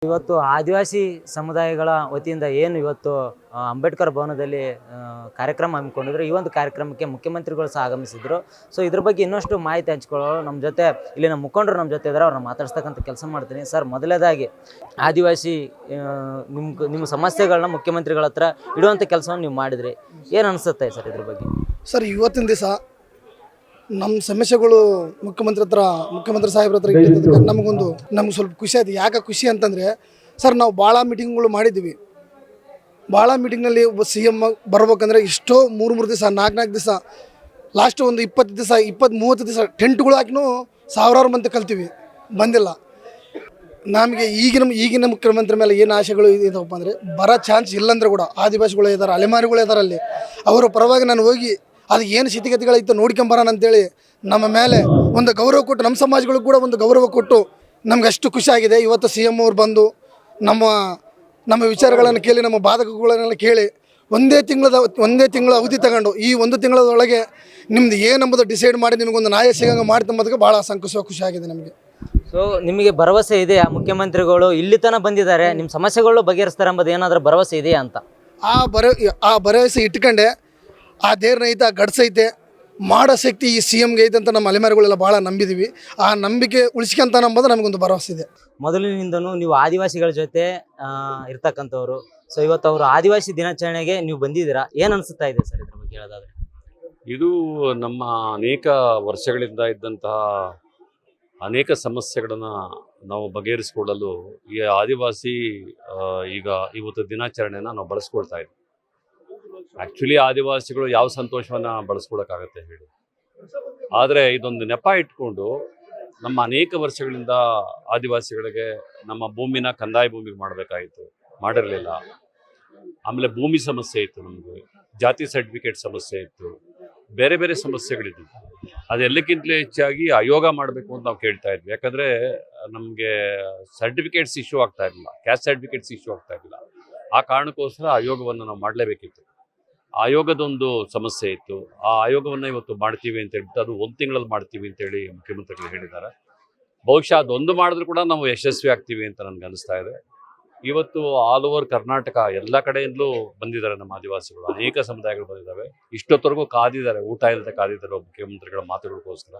ಇವತ್ತು ಆದಿವಾಸಿ ಸಮುದಾಯಗಳ ವತಿಯಿಂದ ಏನು ಇವತ್ತು ಅಂಬೇಡ್ಕರ್ ಭವನದಲ್ಲಿ ಕಾರ್ಯಕ್ರಮ ಹಮ್ಮಿಕೊಂಡಿದ್ರು. ಈ ಒಂದು ಕಾರ್ಯಕ್ರಮಕ್ಕೆ ಮುಖ್ಯಮಂತ್ರಿಗಳು ಸಹ ಆಗಮಿಸಿದ್ರು. ಸೊ ಇದ್ರ ಬಗ್ಗೆ ಇನ್ನಷ್ಟು ಮಾಹಿತಿ ಹಂಚ್ಕೊಳ್ಳೋರು ನಮ್ಮ ಜೊತೆ ಇಲ್ಲಿನ ಮುಖಂಡರು ನಮ್ಮ ಜೊತೆ ಇದ್ದಾರೆ. ಅವ್ರನ್ನ ಮಾತಾಡ್ಸ್ತಕ್ಕಂಥ ಕೆಲಸ ಮಾಡ್ತೀನಿ. ಸರ್, ಮೊದಲೇದಾಗಿ ಆದಿವಾಸಿ ನಿಮ್ಮ ಸಮಸ್ಯೆಗಳನ್ನ ಮುಖ್ಯಮಂತ್ರಿಗಳ ಹತ್ರ ಇಡುವಂಥ ಕೆಲಸವನ್ನು ನೀವು ಮಾಡಿದ್ರಿ. ಏನು ಅನಿಸುತ್ತೆ ಸರ್ ಇದ್ರ ಬಗ್ಗೆ? ಸರ್, ಇವತ್ತಿನ ದಿವಸ ನಮ್ಮ ಸಮಸ್ಯೆಗಳು ಮುಖ್ಯಮಂತ್ರಿ ಸಾಹೇಬ್ರ ಹತ್ರ ಇಟ್ಟಿದ್ದಕ್ಕೆ ನಮ್ಗೆ ಸ್ವಲ್ಪ ಖುಷಿ ಆಯ್ತು. ಯಾಕೆ ಖುಷಿ ಅಂತಂದರೆ, ಸರ್ ನಾವು ಭಾಳ ಮೀಟಿಂಗ್ಗಳು ಮಾಡಿದ್ದೀವಿ. ಭಾಳ ಮೀಟಿಂಗ್ನಲ್ಲಿ ಒಬ್ಬ CM ಬರ್ಬೇಕಂದ್ರೆ ಎಷ್ಟೋ 3 ದಿವಸ 4 ದಿವಸ, ಲಾಸ್ಟ್ ಒಂದು 20 ದಿವಸ 20-30 ದಿವಸ ಟೆಂಟ್ಗಳು ಹಾಕಿನೂ ಸಾವಿರಾರು ಮಂದಿ ಕಲ್ತೀವಿ, ಬಂದಿಲ್ಲ. ನಮಗೆ ಈಗಿನ ಮುಖ್ಯಮಂತ್ರಿ ಮೇಲೆ ಏನು ಆಶೆಗಳು ಇದಪ್ಪ ಅಂದರೆ, ಬರೋ ಚಾನ್ಸ್ ಇಲ್ಲಂದ್ರೆ ಕೂಡ ಆದಿವಾಸಿಗಳು ಇದ್ದಾರೆ, ಅಲೆಮಾರಿಗಳು ಇದ್ದಾರೆ. ಅಲ್ಲಿ ಅವರ ಪರವಾಗಿ ನಾನು ಹೋಗಿ ಅದು ಏನು ಸ್ಥಿತಿಗತಿಗಳೈತೆ ನೋಡ್ಕೊಂಬರೋಣ ಅಂತೇಳಿ ನಮ್ಮ ಮೇಲೆ ಒಂದು ಗೌರವ ಕೊಟ್ಟು, ನಮ್ಮ ಸಮಾಜಗಳಿಗೆ ಕೂಡ ಒಂದು ಗೌರವ ಕೊಟ್ಟು ನಮ್ಗೆ ಅಷ್ಟು ಖುಷಿಯಾಗಿದೆ. ಇವತ್ತು CM ಅವ್ರು ಬಂದು ನಮ್ಮ ವಿಚಾರಗಳನ್ನು ಕೇಳಿ, ನಮ್ಮ ಬಾಧಕಗಳನ್ನೆಲ್ಲ ಕೇಳಿ ಒಂದೇ ತಿಂಗಳ ಅವಧಿ ತಗೊಂಡು ಈ 1 ತಿಂಗಳೊಳಗೆ ನಿಮ್ದು ಏನಂಬುದು ಡಿಸೈಡ್ ಮಾಡಿ ನಿಮಗೊಂದು ನ್ಯಾಯ ಸಿಗಂಗೆ ಮಾಡ್ತಂಬೋದಕ್ಕೆ ಭಾಳ ಖುಷಿಯಾಗಿದೆ ನಮಗೆ. ಸೊ ನಿಮಗೆ ಭರವಸೆ ಇದೆಯಾ ಮುಖ್ಯಮಂತ್ರಿಗಳು ಇಲ್ಲಿ ತನಕ ಬಂದಿದ್ದಾರೆ, ನಿಮ್ಮ ಸಮಸ್ಯೆಗಳು ಬಗೆಹರಿಸ್ತಾರೆ ಎಂಬುದು ಏನಾದರೂ ಭರವಸೆ ಇದೆಯಾ ಅಂತ? ಆ ಭರವಸೆ ಇಟ್ಕೊಂಡೆ, ಆ ಧೈರ್ಯ ಐತೆ, ಆ ಗಡ್ಸೈತೆ, ಮಾಡೋ ಶಕ್ತಿ ಈ CMಗೆ ಐತೆ ಅಂತ ನಮ್ಮ ಅಲೆಮಾರಿಗಳೆಲ್ಲ ಭಾಳ ನಂಬಿದ್ದೀವಿ. ಆ ನಂಬಿಕೆ ಉಳಿಸ್ಕೊಂತ ನಂಬೋದು ನಮಗೊಂದು ಭರವಸೆ ಇದೆ. ಮೊದಲಿನಿಂದನೂ ನೀವು ಆದಿವಾಸಿಗಳ ಜೊತೆ ಇರ್ತಕ್ಕಂಥವ್ರು. ಸೊ ಇವತ್ತು ಅವರು ಆದಿವಾಸಿ ದಿನಾಚರಣೆಗೆ ನೀವು ಬಂದಿದ್ದೀರಾ, ಏನು ಅನಿಸ್ತಾ ಇದೆ ಸರ್ ಇದ್ರ ಬಗ್ಗೆ ಹೇಳೋದಾದ್ರೆ? ಇದು ನಮ್ಮ ಅನೇಕ ವರ್ಷಗಳಿಂದ ಇದ್ದಂತಹ ಅನೇಕ ಸಮಸ್ಯೆಗಳನ್ನು ನಾವು ಬಗೆಹರಿಸಿಕೊಳ್ಳಲು ಈ ಆದಿವಾಸಿ ಈಗ ಇವತ್ತು ದಿನಾಚರಣೆನ ನಾವು ಬಳಸ್ಕೊಳ್ತಾ ಇದ್ದೀವಿ. ಆ್ಯಕ್ಚುಲಿ ಆದಿವಾಸಿಗಳು ಯಾವ ಸಂತೋಷವನ್ನು ಬಳಸ್ಕೊಳಕ್ಕಾಗತ್ತೆ ಹೇಳಿ? ಆದರೆ ಇದೊಂದು ನೆಪ ಇಟ್ಕೊಂಡು ನಮ್ಮ ಅನೇಕ ವರ್ಷಗಳಿಂದ ಆದಿವಾಸಿಗಳಿಗೆ ನಮ್ಮ ಭೂಮಿನ ಕಂದಾಯ ಭೂಮಿಗೆ ಮಾಡಬೇಕಾಯಿತು, ಮಾಡಿರಲಿಲ್ಲ. ಆಮೇಲೆ ಭೂಮಿ ಸಮಸ್ಯೆ ಇತ್ತು, ನಮಗೆ ಜಾತಿ ಸರ್ಟಿಫಿಕೇಟ್ ಸಮಸ್ಯೆ ಇತ್ತು, ಬೇರೆ ಬೇರೆ ಸಮಸ್ಯೆಗಳಿದ್ವು. ಅದೆಲ್ಲಕ್ಕಿಂತಲೇ ಹೆಚ್ಚಾಗಿ ಆಯೋಗ ಮಾಡಬೇಕು ಅಂತ ನಾವು ಕೇಳ್ತಾ ಇದ್ವಿ. ಯಾಕಂದರೆ ನಮಗೆ ಸರ್ಟಿಫಿಕೇಟ್ಸ್ ಇಶ್ಯೂ ಆಗ್ತಾ ಇರಲಿಲ್ಲ, ಕ್ಯಾಸ್ಟ್ ಸರ್ಟಿಫಿಕೇಟ್ಸ್ ಇಶ್ಯೂ ಆಗ್ತಾ ಇರಲಿಲ್ಲ. ಆ ಕಾರಣಕ್ಕೋಸ್ಕರ ಆಯೋಗವನ್ನು ನಾವು ಮಾಡಲೇಬೇಕಿತ್ತು. ಆಯೋಗದೊಂದು ಸಮಸ್ಯೆ ಇತ್ತು. ಆ ಆಯೋಗವನ್ನು ಇವತ್ತು ಮಾಡ್ತೀವಿ ಅಂತ ಹೇಳ್ಬಿಟ್ಟು ಅದು 1 ತಿಂಗಳಲ್ಲಿ ಮಾಡ್ತೀವಿ ಅಂತೇಳಿ ಮುಖ್ಯಮಂತ್ರಿಗಳು ಹೇಳಿದ್ದಾರೆ. ಬಹುಶಃ ಅದೊಂದು ಮಾಡಿದ್ರು ಕೂಡ ನಾವು ಯಶಸ್ವಿ ಆಗ್ತೀವಿ ಅಂತ ನನಗೆ ಅನಿಸ್ತಾ ಇದೆ. ಇವತ್ತು ಆಲ್ ಓವರ್ ಕರ್ನಾಟಕ ಎಲ್ಲ ಕಡೆಯಿಂದಲೂ ಬಂದಿದ್ದಾರೆ ನಮ್ಮ ಆದಿವಾಸಿಗಳು, ಅನೇಕ ಸಮುದಾಯಗಳು ಬಂದಿದ್ದಾವೆ. ಇಷ್ಟೊತ್ತರೆಗೂ ಕಾದಿದ್ದಾರೆ, ಊಟ ಇಲ್ಲದೆ ಕಾದಿದ್ದಾರೆ ಮುಖ್ಯಮಂತ್ರಿಗಳ ಮಾತುಗಳಿಗೋಸ್ಕರ.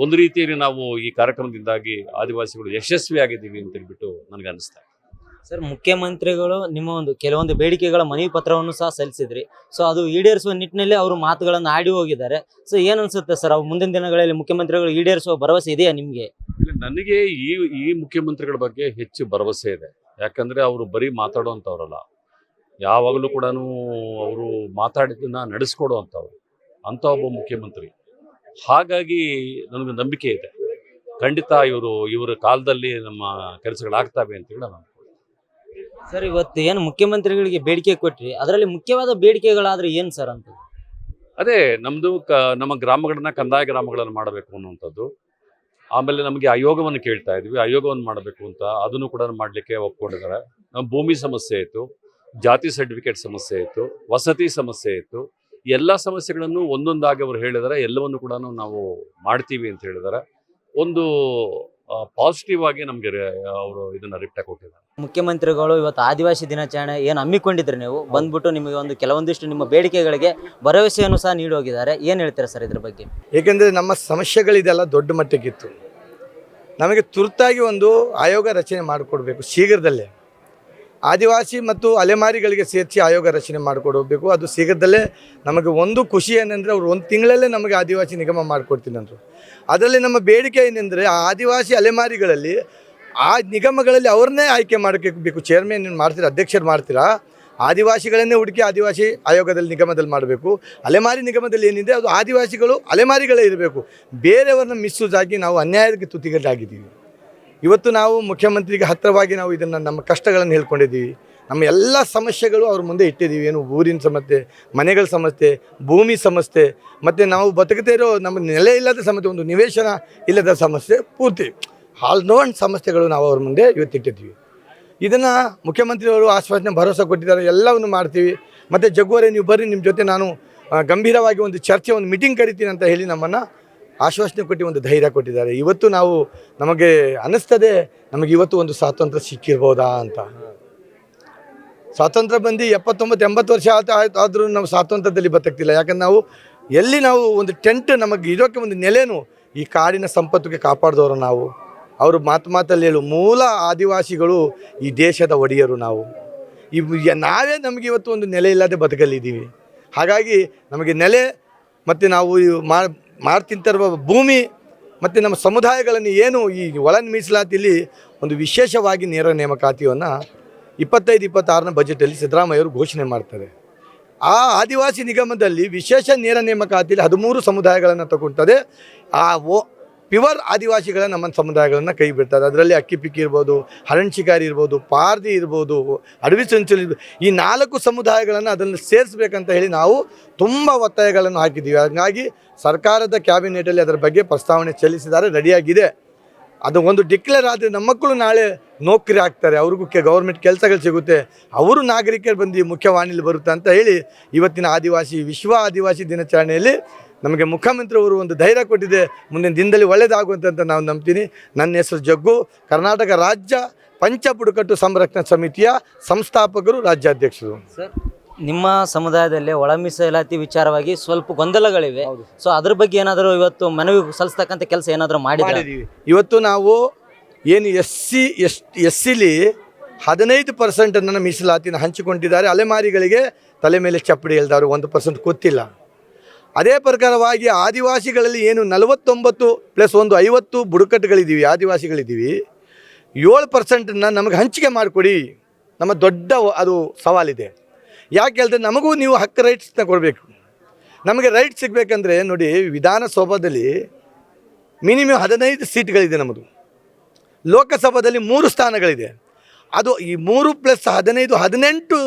ಒಂದು ರೀತಿಯಲ್ಲಿ ನಾವು ಈ ಕಾರ್ಯಕ್ರಮದಿಂದಾಗಿ ಆದಿವಾಸಿಗಳು ಯಶಸ್ವಿಯಾಗಿದ್ದೀವಿ ಅಂತ ಹೇಳ್ಬಿಟ್ಟು ನನಗೆ ಅನಿಸ್ತಾ ಇದೆ. ಸರ್, ಮುಖ್ಯಮಂತ್ರಿಗಳು ನಿಮ್ಮ ಕೆಲವೊಂದು ಬೇಡಿಕೆಗಳ ಮನವಿ ಪತ್ರವನ್ನು ಸಹ ಸಲ್ಲಿಸಿದ್ರಿ. ಸೊ ಅದು ಈಡೇರಿಸುವ ನಿಟ್ಟಿನಲ್ಲಿ ಅವರು ಮಾತುಗಳನ್ನು ಆಡಿ ಹೋಗಿದ್ದಾರೆ. ಸೊ ಏನು ಅನ್ಸುತ್ತೆ ಸರ್, ಅವ್ರು ಮುಂದಿನ ದಿನಗಳಲ್ಲಿ ಮುಖ್ಯಮಂತ್ರಿಗಳು ಈಡೇರಿಸುವ ಭರವಸೆ ಇದೆಯಾ ನಿಮಗೆ? ನನಗೆ ಈ ಮುಖ್ಯಮಂತ್ರಿಗಳ ಬಗ್ಗೆ ಹೆಚ್ಚು ಭರವಸೆ ಇದೆ. ಯಾಕಂದರೆ ಅವರು ಬರೀ ಮಾತಾಡೋವಂಥವ್ರಲ್ಲ, ಯಾವಾಗಲೂ ಕೂಡ ಅವರು ಮಾತಾಡಿದ್ದನ್ನ ನಡೆಸ್ಕೊಡುವಂಥವ್ರು ಅಂಥ ಒಬ್ಬ ಮುಖ್ಯಮಂತ್ರಿ. ಹಾಗಾಗಿ ನನಗೆ ನಂಬಿಕೆ ಇದೆ, ಖಂಡಿತ ಇವರ ಕಾಲದಲ್ಲಿ ನಮ್ಮ ಕೆಲಸಗಳಾಗ್ತವೆ ಅಂತೇಳಿ ನಾನು. ಸರ್, ಇವತ್ತು ಏನು ಮುಖ್ಯಮಂತ್ರಿಗಳಿಗೆ ಬೇಡಿಕೆ ಕೊಟ್ರಿ, ಅದರಲ್ಲಿ ಮುಖ್ಯವಾದ ಬೇಡಿಕೆಗಳಾದ್ರೆ ಏನು ಸರ್ ಅಂತ? ಅದೇ ನಮ್ಮದು ನಮ್ಮ ಗ್ರಾಮಗಳನ್ನ ಕಂದಾಯ ಗ್ರಾಮಗಳನ್ನು ಮಾಡಬೇಕು ಅನ್ನುವಂಥದ್ದು. ಆಮೇಲೆ ನಮಗೆ ಆಯೋಗವನ್ನು ಕೇಳ್ತಾ ಇದ್ವಿ, ಆಯೋಗವನ್ನು ಮಾಡಬೇಕು ಅಂತ, ಅದನ್ನು ಕೂಡ ಮಾಡಲಿಕ್ಕೆ ಒಪ್ಕೊಂಡಿದ್ದಾರೆ. ನಮ್ಮ ಭೂಮಿ ಸಮಸ್ಯೆ ಇತ್ತು, ಜಾತಿ ಸರ್ಟಿಫಿಕೇಟ್ ಸಮಸ್ಯೆ ಇತ್ತು, ವಸತಿ ಸಮಸ್ಯೆ ಇತ್ತು. ಎಲ್ಲ ಸಮಸ್ಯೆಗಳನ್ನು ಒಂದೊಂದಾಗಿ ಅವರು ಹೇಳಿದ್ದಾರೆ. ಎಲ್ಲವನ್ನು ಕೂಡ ನಾವು ಮಾಡ್ತೀವಿ ಅಂತ ಹೇಳಿದ್ದಾರೆ. ಒಂದು ಪಾಸಿಟಿವ್ ಆಗಿ ನಮಗೆ ಅವರು ಇದನ್ನ ರಿಪ್ಲೈ ಕೊಟ್ಟಿದ್ದಾರೆ. ಮುಖ್ಯಮಂತ್ರಿಗಳು ಇವತ್ತು ಆದಿವಾಸಿ ದಿನಾಚರಣೆ ಏನು ಹಮ್ಮಿಕೊಂಡಿದ್ರೆ ನೀವು ಬಂದ್ಬಿಟ್ಟು ನಿಮಗೆ ಕೆಲವೊಂದಿಷ್ಟು ನಿಮ್ಮ ಬೇಡಿಕೆಗಳಿಗೆ ಭರವಸೆಯನ್ನು ಸಹ ನೀಡಿ ಹೋಗಿದ್ದಾರೆ. ಏನು ಹೇಳ್ತೀರಾ ಸರ್ ಇದ್ರ ಬಗ್ಗೆ? ಏಕೆಂದರೆ ನಮ್ಮ ಸಮಸ್ಯೆಗಳಿದೆಲ್ಲ ದೊಡ್ಡ ಮಟ್ಟಕ್ಕಿತ್ತು. ನಮಗೆ ತುರ್ತಾಗಿ ಒಂದು ಆಯೋಗ ರಚನೆ ಮಾಡಿಕೊಡ್ಬೇಕು ಶೀಘ್ರದಲ್ಲೇ. ಆದಿವಾಸಿ ಮತ್ತು ಅಲೆಮಾರಿಗಳಿಗೆ ಸೇರಿಸಿ ಆಯೋಗ ರಚನೆ ಮಾಡಿಕೊಡಬೇಕು. ಅದು ಶೀಘ್ರದಲ್ಲೇ. ನಮಗೆ ಒಂದು ಖುಷಿ ಏನೆಂದರೆ, ಅವರು 1 ತಿಂಗಳಲ್ಲೇ ನಮಗೆ ಆದಿವಾಸಿ ನಿಗಮ ಮಾಡಿಕೊಡ್ತೀನಿ ಅಂದರು. ಅದರಲ್ಲಿ ನಮ್ಮ ಬೇಡಿಕೆ ಏನೆಂದರೆ, ಆ ಆದಿವಾಸಿ ಅಲೆಮಾರಿಗಳಲ್ಲಿ ಆ ನಿಗಮಗಳಲ್ಲಿ ಅವ್ರನ್ನೇ ಆಯ್ಕೆ ಮಾಡಬೇಕು. ಚೇರ್ಮನ್ ಮಾಡ್ತೀರಾ, ಅಧ್ಯಕ್ಷರು ಮಾಡ್ತೀರಾ, ಆದಿವಾಸಿಗಳನ್ನೇ ಹುಡುಕಿ ಆದಿವಾಸಿ ಆಯೋಗದಲ್ಲಿ ನಿಗಮದಲ್ಲಿ ಮಾಡಬೇಕು. ಅಲೆಮಾರಿ ನಿಗಮದಲ್ಲಿ ಏನಿದೆ ಅದು ಆದಿವಾಸಿಗಳು ಅಲೆಮಾರಿಗಳೇ ಇರಬೇಕು. ಬೇರೆಯವ್ರನ್ನ ಮಿಸ್ಯೂಸ್ ಆಗಿ ನಾವು ಅನ್ಯಾಯಕ್ಕೆ ತುತ್ತಿಗಟ್ಟಾಗಿದ್ದೀವಿ. ಇವತ್ತು ನಾವು ಮುಖ್ಯಮಂತ್ರಿಗೆ ಹತ್ತಿರವಾಗಿ ನಾವು ಇದನ್ನು ನಮ್ಮ ಕಷ್ಟಗಳನ್ನು ಹೇಳ್ಕೊಂಡಿದ್ದೀವಿ. ನಮ್ಮ ಎಲ್ಲ ಸಮಸ್ಯೆಗಳು ಅವ್ರ ಮುಂದೆ ಇಟ್ಟಿದ್ದೀವಿ. ಏನು ಊರಿನ ಸಮಸ್ಯೆ, ಮನೆಗಳ ಸಮಸ್ಯೆ, ಭೂಮಿ ಸಮಸ್ಯೆ, ಮತ್ತು ನಾವು ಬದುಕದೇ ಇರೋ ನಮ್ಮ ನೆಲೆ ಇಲ್ಲದ ಸಮಸ್ಯೆ, ಒಂದು ನಿವೇಶನ ಇಲ್ಲದ ಸಮಸ್ಯೆ, ಪೂರ್ತಿ ಆಲ್ನೋನ್ ಸಮಸ್ಯೆಗಳು ನಾವು ಅವ್ರ ಮುಂದೆ ಇವತ್ತಿಟ್ಟಿದ್ದೀವಿ. ಇದನ್ನು ಮುಖ್ಯಮಂತ್ರಿಯವರು ಆಶ್ವಾಸನೆ ಭರವಸೆ ಕೊಟ್ಟಿದ್ದಾರೆ, ಎಲ್ಲವನ್ನು ಮಾಡ್ತೀವಿ. ಮತ್ತು ಜಗ್ಗುವರೆ ನೀವು ಬರ್ರಿ, ನಿಮ್ಮ ಜೊತೆ ನಾನು ಗಂಭೀರವಾಗಿ ಒಂದು ಚರ್ಚೆ, ಒಂದು ಮೀಟಿಂಗ್ ಕರಿತೀನಿ ಅಂತ ಹೇಳಿ ನಮ್ಮನ್ನು ಆಶ್ವಾಸನೆ ಕೊಟ್ಟು ಒಂದು ಧೈರ್ಯ ಕೊಟ್ಟಿದ್ದಾರೆ. ಇವತ್ತು ನಾವು ನಮಗೆ ಅನ್ನಿಸ್ತದೆ ನಮಗೆ ಇವತ್ತು ಒಂದು ಸ್ವಾತಂತ್ರ್ಯ ಸಿಕ್ಕಿರ್ಬೋದಾ ಅಂತ. ಸ್ವಾತಂತ್ರ್ಯ ಬಂದು 79-80 ವರ್ಷ ಆದರೂ ನಾವು ಸ್ವಾತಂತ್ರ್ಯದಲ್ಲಿ ಬದುಕ್ತಿಲ್ಲ. ಯಾಕಂದ್ರೆ ನಾವು ಒಂದು ಟೆಂಟ್ ನಮಗೆ ಇರೋಕ್ಕೆ ಒಂದು ನೆಲೆನೂ ಈ ಕಾಡಿನ ಸಂಪತ್ತಿಗೆ ಕಾಪಾಡಿದವರು ನಾವು. ಅವರು ಮಾತಲ್ಲಿ ಹೇಳು ಮೂಲ ಆದಿವಾಸಿಗಳು ಈ ದೇಶದ ಒಡೆಯರು ನಾವು. ನಾವೇ ನಮಗೆ ಇವತ್ತು ಒಂದು ನೆಲೆ ಇಲ್ಲದೆ ಬದುಕಲಿದ್ದೀವಿ. ಹಾಗಾಗಿ ನಮಗೆ ನೆಲೆ ಮತ್ತು ನಾವು ಮಾಡ್ತಿಂತಿರುವ ಭೂಮಿ ಮತ್ತು ನಮ್ಮ ಸಮುದಾಯಗಳನ್ನು ಏನು ಈ ಒಳ ಮೀಸಲಾತಿಯಲ್ಲಿ ಒಂದು ವಿಶೇಷವಾಗಿ ನೇರ ನೇಮಕಾತಿಯನ್ನು 25-26ನೇ ಬಜೆಟಲ್ಲಿ ಸಿದ್ದರಾಮಯ್ಯವರು ಘೋಷಣೆ ಮಾಡ್ತಾರೆ. ಆ ಆದಿವಾಸಿ ನಿಗಮದಲ್ಲಿ ವಿಶೇಷ ನೇರ ನೇಮಕಾತಿಯಲ್ಲಿ 13 ಸಮುದಾಯಗಳನ್ನು ತಗೊಳ್ತದೆ. ಆ ಪ್ಯೂರ್ ಆದಿವಾಸಿಗಳ ನಮ್ಮ ಸಮುದಾಯಗಳನ್ನು ಕೈ ಬಿಡ್ತಾರೆ. ಅದರಲ್ಲಿ ಅಕ್ಕಿಪಿಕ್ಕಿ ಇರ್ಬೋದು, ಹರಣ್ ಶಿಕಾರಿ ಇರ್ಬೋದು, ಪಾರ್ದಿ ಇರ್ಬೋದು, ಅಡವಿ ಚಂಚಲ್ ಇರ್ಬೋದು, ಈ 4 ಸಮುದಾಯಗಳನ್ನು ಅದನ್ನು ಸೇರಿಸ್ಬೇಕಂತ ಹೇಳಿ ನಾವು ತುಂಬ ಒತ್ತಾಯಗಳನ್ನು ಹಾಕಿದ್ದೀವಿ. ಹಾಗಾಗಿ ಸರ್ಕಾರದ ಕ್ಯಾಬಿನೆಟಲ್ಲಿ ಅದರ ಬಗ್ಗೆ ಪ್ರಸ್ತಾವನೆ ಸಲ್ಲಿಸಿದ್ದಾರೆ, ರೆಡಿಯಾಗಿದೆ. ಅದು ಒಂದು ಡಿಕ್ಲೇರ್ ಆದರೆ ನಮ್ಮ ಮಕ್ಕಳು ನಾಳೆ ನೌಕರಿ ಆಗ್ತಾರೆ, ಅವ್ರಿಗೂ ಗೌರ್ಮೆಂಟ್ ಕೆಲಸಗಳು ಸಿಗುತ್ತೆ, ಅವರು ನಾಗರಿಕರು ಬಂದು ಮುಖ್ಯವಾಹಿನಿಯಲ್ಲಿ ಬರುತ್ತೆ ಅಂತ ಹೇಳಿ ಇವತ್ತಿನ ವಿಶ್ವ ಆದಿವಾಸಿ ದಿನಾಚರಣೆಯಲ್ಲಿ ನಮಗೆ ಮುಖ್ಯಮಂತ್ರಿಯವರು ಒಂದು ಧೈರ್ಯ ಕೊಟ್ಟಿದೆ. ಮುಂದಿನ ದಿನದಲ್ಲಿ ಒಳ್ಳೆಯದಾಗುವಂತ ನಾವು ನಂಬ್ತೀನಿ. ನನ್ನ ಹೆಸರು ಜಗ್ಗು, ಕರ್ನಾಟಕ ರಾಜ್ಯ ಪಂಚಬುಡಕಟ್ಟು ಸಂರಕ್ಷಣಾ ಸಮಿತಿಯ ಸಂಸ್ಥಾಪಕರು, ರಾಜ್ಯಾಧ್ಯಕ್ಷರು. ಸರ್, ನಿಮ್ಮ ಸಮುದಾಯದಲ್ಲಿ ಒಳ ಮೀಸಲಾತಿ ವಿಚಾರವಾಗಿ ಸ್ವಲ್ಪ ಗೊಂದಲಗಳಿವೆ. ಸೊ ಅದ್ರ ಬಗ್ಗೆ ಏನಾದರೂ ಇವತ್ತು ಮನವಿ ಸಲ್ಲಿಸ್ತಕ್ಕಂಥ ಕೆಲಸ ಏನಾದರೂ ಮಾಡಿದ್ದೀವಿ? ಇವತ್ತು ನಾವು ಏನು ಎಸ್ ಸಿಲಿ 15% ಮೀಸಲಾತಿನ ಹಂಚಿಕೊಂಡಿದ್ದಾರೆ. ಅಲೆಮಾರಿಗಳಿಗೆ ತಲೆ ಮೇಲೆ ಚಪ್ಪಡಿ ಎಲ್ದವರು 1% ಗೊತ್ತಿಲ್ಲ. ಅದೇ ಪ್ರಕಾರವಾಗಿ ಆದಿವಾಸಿಗಳಲ್ಲಿ ಏನು 49+1 50 ಬುಡಕಟ್ಟುಗಳಿದ್ದೀವಿ, ಆದಿವಾಸಿಗಳಿದ್ದೀವಿ. 7% ನಮಗೆ ಹಂಚಿಕೆ ಮಾಡಿಕೊಡಿ. ನಮ್ಮ ದೊಡ್ಡ ಅದು ಸವಾಲಿದೆ. ಯಾಕೆ ಹೇಳಿದ್ರೆ ನಮಗೂ ನೀವು ಹಕ್ಕು ರೈಟ್ಸ್ನ ಕೊಡಬೇಕು. ನಮಗೆ ರೈಟ್ ಸಿಗಬೇಕಂದ್ರೆ ನೋಡಿ, ವಿಧಾನಸೌಧದಲ್ಲಿ ಮಿನಿಮಮ್ 15 ಸೀಟ್ಗಳಿದೆ ನಮ್ಮದು. ಲೋಕಸಭಾದಲ್ಲಿ 3 ಸ್ಥಾನಗಳಿದೆ. ಅದು ಈ 3+15 18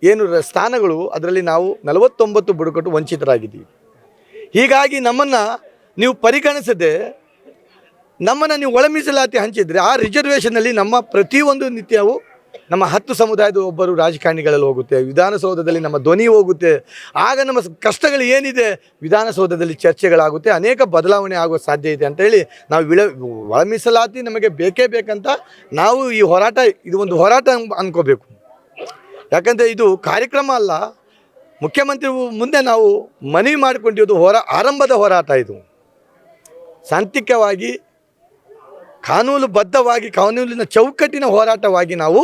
ಏನು ಸ್ಥಾನಗಳು, ಅದರಲ್ಲಿ ನಾವು 49 ಬುಡಕಟ್ಟು ವಂಚಿತರಾಗಿದ್ದೀವಿ. ಹೀಗಾಗಿ ನಮ್ಮನ್ನು ನೀವು ಪರಿಗಣಿಸದೆ ನಮ್ಮನ್ನು ನೀವು ಒಳ ಮೀಸಲಾತಿ ಹಂಚಿದರೆ ಆ ರಿಸರ್ವೇಷನಲ್ಲಿ ನಮ್ಮ ಪ್ರತಿಯೊಂದು ನಿತ್ಯವೂ ನಮ್ಮ 10 ಸಮುದಾಯದ ಒಬ್ಬರು ರಾಜಕಾರಣಿಗಳಲ್ಲಿ ಹೋಗುತ್ತೆ, ವಿಧಾನಸೌಧದಲ್ಲಿ ನಮ್ಮ ಧ್ವನಿ ಹೋಗುತ್ತೆ. ಆಗ ನಮ್ಮ ಕಷ್ಟಗಳು ಏನಿದೆ ವಿಧಾನಸೌಧದಲ್ಲಿ ಚರ್ಚೆಗಳಾಗುತ್ತೆ, ಅನೇಕ ಬದಲಾವಣೆ ಆಗುವ ಸಾಧ್ಯ ಇದೆ ಅಂತೇಳಿ ನಾವು ಒಳ ಮೀಸಲಾತಿ ನಮಗೆ ಬೇಕೇ ಬೇಕಂತ ನಾವು ಈ ಹೋರಾಟ, ಇದು ಒಂದು ಹೋರಾಟ ಅಂದ್ಕೋಬೇಕು. ಯಾಕಂದರೆ ಇದು ಕಾರ್ಯಕ್ರಮ ಅಲ್ಲ, ಮುಖ್ಯಮಂತ್ರಿ ಮುಂದೆ ನಾವು ಮನವಿ ಮಾಡಿಕೊಂಡಿರೋದು ಆರಂಭದ ಹೋರಾಟ. ಇದು ಶಾಂತಿಕವಾಗಿ ಕಾನೂನುಬದ್ಧವಾಗಿ ಕಾನೂನಿನ ಚೌಕಟ್ಟಿನ ಹೋರಾಟವಾಗಿ ನಾವು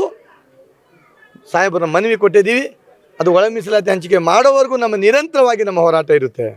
ಸಾಹೇಬರ ಮನವಿ ಕೊಟ್ಟಿದ್ದೀವಿ. ಅದು ಒಳ ಮೀಸಲಾತಿ ಹಂಚಿಕೆ ಮಾಡೋವರೆಗೂ ನಮ್ಮ ನಿರಂತರವಾಗಿ ನಮ್ಮ ಹೋರಾಟ ಇರುತ್ತೆ.